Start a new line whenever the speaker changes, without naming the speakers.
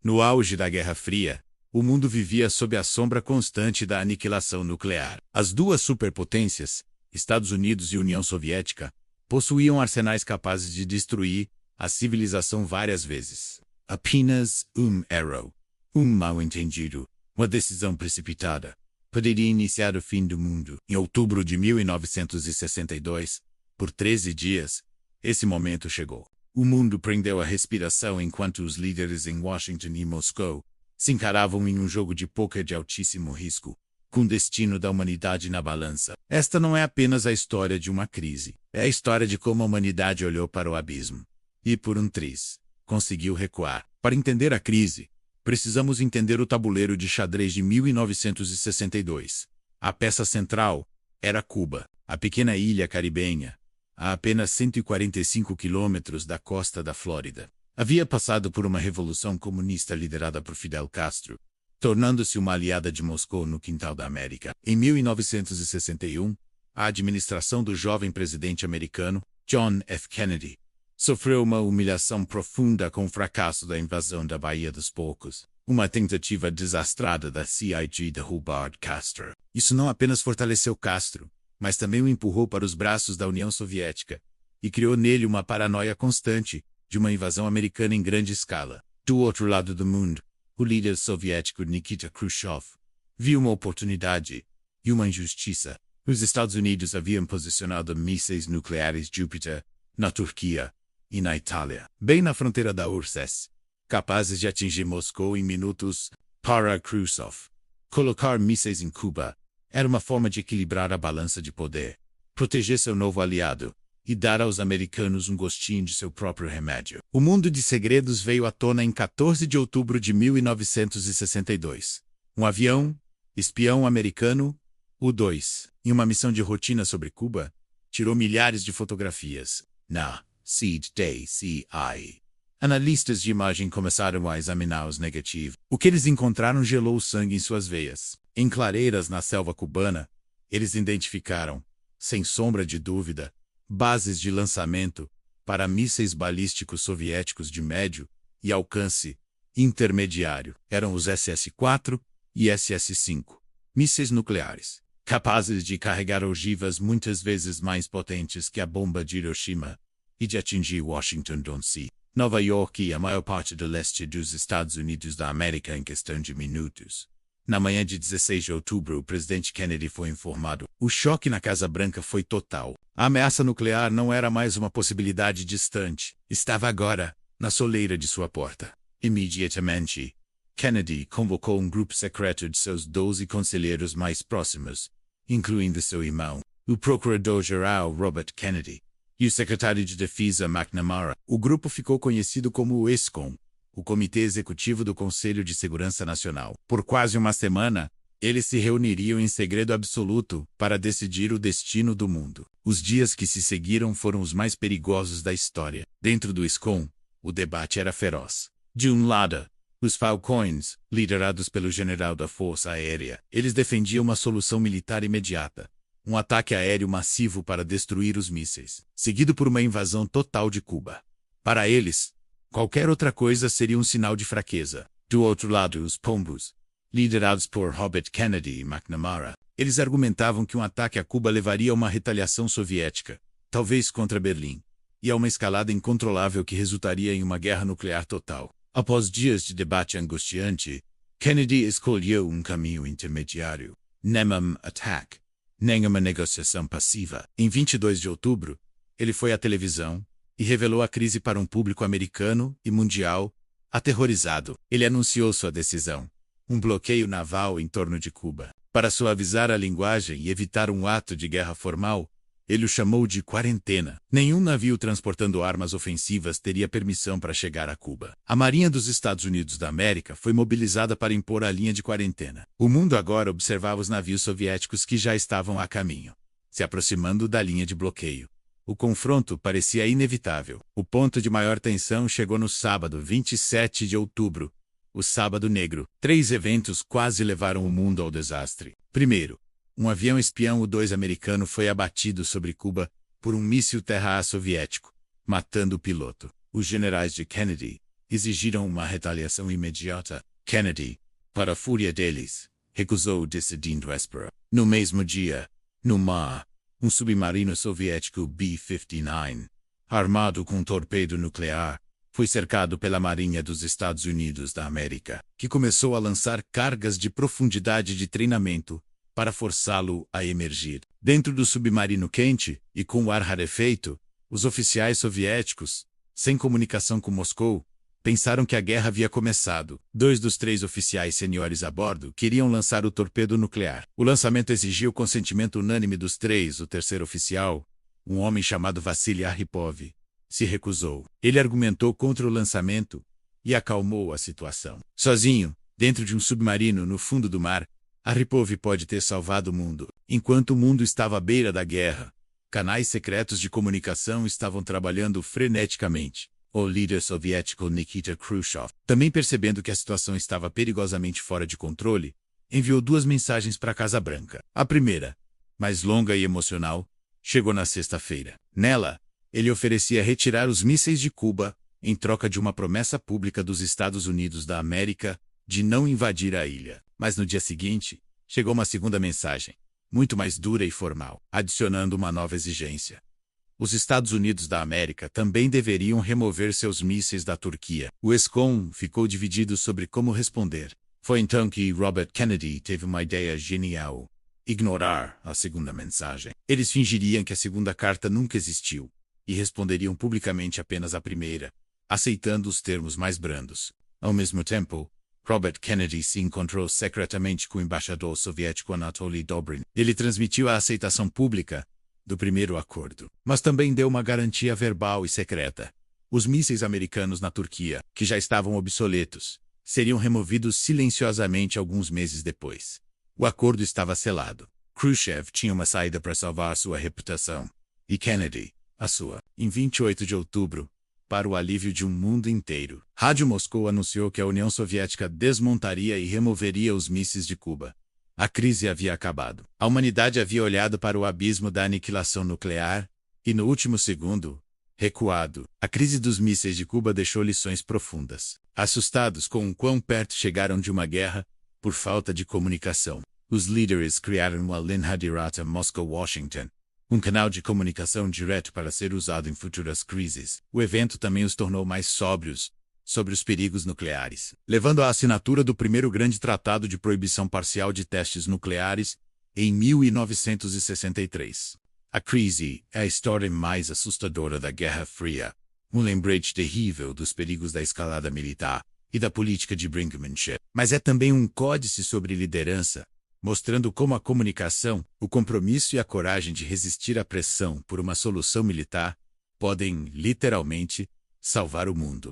No auge da Guerra Fria, o mundo vivia sob a sombra constante da aniquilação nuclear. As duas superpotências, Estados Unidos e União Soviética, possuíam arsenais capazes de destruir a civilização várias vezes. Apenas um erro, um mal-entendido, uma decisão precipitada, poderia iniciar o fim do mundo. Em outubro de 1962, por 13 dias, esse momento chegou. O mundo prendeu a respiração enquanto os líderes em Washington e Moscou se encaravam em um jogo de pôquer de altíssimo risco, com o destino da humanidade na balança. Esta não é apenas a história de uma crise, é a história de como a humanidade olhou para o abismo e, por um triz, conseguiu recuar. Para entender a crise, precisamos entender o tabuleiro de xadrez de 1962. A peça central era Cuba, a pequena ilha caribenha, a apenas 145 quilômetros da costa da Flórida. Havia passado por uma revolução comunista liderada por Fidel Castro, tornando-se uma aliada de Moscou no quintal da América. Em 1961, a administração do jovem presidente americano, John F. Kennedy, sofreu uma humilhação profunda com o fracasso da invasão da Baía dos Porcos, uma tentativa desastrada da CIA de derrubar Castro. Isso não apenas fortaleceu Castro, mas também o empurrou para os braços da União Soviética e criou nele uma paranoia constante de uma invasão americana em grande escala. Do outro lado do mundo, o líder soviético Nikita Khrushchev viu uma oportunidade e uma injustiça. Os Estados Unidos haviam posicionado mísseis nucleares Júpiter na Turquia e na Itália, bem na fronteira da URSS, capazes de atingir Moscou em minutos. Para Khrushchev, colocar mísseis em Cuba era uma forma de equilibrar a balança de poder, proteger seu novo aliado e dar aos americanos um gostinho de seu próprio remédio. O mundo de segredos veio à tona em 14 de outubro de 1962. Um avião, espião americano, U-2, em uma missão de rotina sobre Cuba, tirou milhares de fotografias. Na CDCI, analistas de imagem começaram a examinar os negativos. O que eles encontraram gelou o sangue em suas veias. Em clareiras na selva cubana, eles identificaram, sem sombra de dúvida, bases de lançamento para mísseis balísticos soviéticos de médio e alcance intermediário. Eram os SS-4 e SS-5, mísseis nucleares, capazes de carregar ogivas muitas vezes mais potentes que a bomba de Hiroshima e de atingir Washington, D.C., Nova York e a maior parte do leste dos Estados Unidos da América em questão de minutos. Na manhã de 16 de outubro, o presidente Kennedy foi informado. O choque na Casa Branca foi total. A ameaça nuclear não era mais uma possibilidade distante. Estava agora na soleira de sua porta. Imediatamente, Kennedy convocou um grupo secreto de seus 12 conselheiros mais próximos, incluindo seu irmão, o procurador-geral Robert Kennedy, e o secretário de Defesa McNamara. O grupo ficou conhecido como o ESCOM, o Comitê Executivo do Conselho de Segurança Nacional. Por quase uma semana, eles se reuniriam em segredo absoluto para decidir o destino do mundo. Os dias que se seguiram foram os mais perigosos da história. Dentro do ESCOM, o debate era feroz. De um lado, os Falcões, liderados pelo general da Força Aérea, eles defendiam uma solução militar imediata, um ataque aéreo massivo para destruir os mísseis, seguido por uma invasão total de Cuba. Para eles, qualquer outra coisa seria um sinal de fraqueza. Do outro lado, os Pombos, liderados por Robert Kennedy e McNamara, eles argumentavam que um ataque a Cuba levaria a uma retaliação soviética, talvez contra Berlim, e a uma escalada incontrolável que resultaria em uma guerra nuclear total. Após dias de debate angustiante, Kennedy escolheu um caminho intermediário. Nem attack, nem uma negociação passiva. Em 22 de outubro, ele foi à televisão e revelou a crise para um público americano e mundial aterrorizado. Ele anunciou sua decisão: um bloqueio naval em torno de Cuba. Para suavizar a linguagem e evitar um ato de guerra formal, ele o chamou de quarentena. Nenhum navio transportando armas ofensivas teria permissão para chegar a Cuba. A Marinha dos Estados Unidos da América foi mobilizada para impor a linha de quarentena. O mundo agora observava os navios soviéticos que já estavam a caminho, se aproximando da linha de bloqueio. O confronto parecia inevitável. O ponto de maior tensão chegou no sábado, 27 de outubro, o Sábado Negro. 3 eventos quase levaram o mundo ao desastre. Primeiro, um avião espião U-2 americano foi abatido sobre Cuba por um míssil terra-ar soviético, matando o piloto. Os generais de Kennedy exigiram uma retaliação imediata. Kennedy, para a fúria deles, recusou o decidindo espera. No mesmo dia, no mar, um submarino soviético B-59, armado com um torpedo nuclear, foi cercado pela Marinha dos Estados Unidos da América, que começou a lançar cargas de profundidade de treinamento para forçá-lo a emergir. Dentro do submarino quente e com o ar rarefeito, os oficiais soviéticos, sem comunicação com Moscou, pensaram que a guerra havia começado. 2 dos 3 oficiais seniores a bordo queriam lançar o torpedo nuclear. O lançamento exigiu o consentimento unânime dos 3. O terceiro oficial, um homem chamado Vassily Arhipov, se recusou. Ele argumentou contra o lançamento e acalmou a situação. Sozinho, dentro de um submarino no fundo do mar, Arhipov pode ter salvado o mundo. Enquanto o mundo estava à beira da guerra, canais secretos de comunicação estavam trabalhando freneticamente. O líder soviético Nikita Khrushchev, também percebendo que a situação estava perigosamente fora de controle, enviou 2 mensagens para a Casa Branca. A primeira, mais longa e emocional, chegou na sexta-feira. Nela, ele oferecia retirar os mísseis de Cuba em troca de uma promessa pública dos Estados Unidos da América de não invadir a ilha. Mas no dia seguinte, chegou uma segunda mensagem, muito mais dura e formal, adicionando uma nova exigência. Os Estados Unidos da América também deveriam remover seus mísseis da Turquia. O ESCOM ficou dividido sobre como responder. Foi então que Robert Kennedy teve uma ideia genial: ignorar a segunda mensagem. Eles fingiriam que a segunda carta nunca existiu e responderiam publicamente apenas à primeira, aceitando os termos mais brandos. Ao mesmo tempo, Robert Kennedy se encontrou secretamente com o embaixador soviético Anatoly Dobrin. Ele transmitiu a aceitação pública do primeiro acordo, mas também deu uma garantia verbal e secreta. Os mísseis americanos na Turquia, que já estavam obsoletos, seriam removidos silenciosamente alguns meses depois. O acordo estava selado. Khrushchev tinha uma saída para salvar sua reputação, e Kennedy, a sua. Em 28 de outubro, para o alívio de um mundo inteiro, Rádio Moscou anunciou que a União Soviética desmontaria e removeria os mísseis de Cuba. A crise havia acabado. A humanidade havia olhado para o abismo da aniquilação nuclear e, no último segundo, recuado. A crise dos mísseis de Cuba deixou lições profundas. Assustados com o quão perto chegaram de uma guerra, por falta de comunicação, os líderes criaram a Linhadirata Moscow-Washington, um canal de comunicação direto para ser usado em futuras crises. O evento também os tornou mais sóbrios sobre os perigos nucleares, levando à assinatura do primeiro grande tratado de proibição parcial de testes nucleares em 1963. A crise é a história mais assustadora da Guerra Fria, um lembrete terrível dos perigos da escalada militar e da política de brinkmanship. Mas é também um códice sobre liderança, mostrando como a comunicação, o compromisso e a coragem de resistir à pressão por uma solução militar podem, literalmente, salvar o mundo.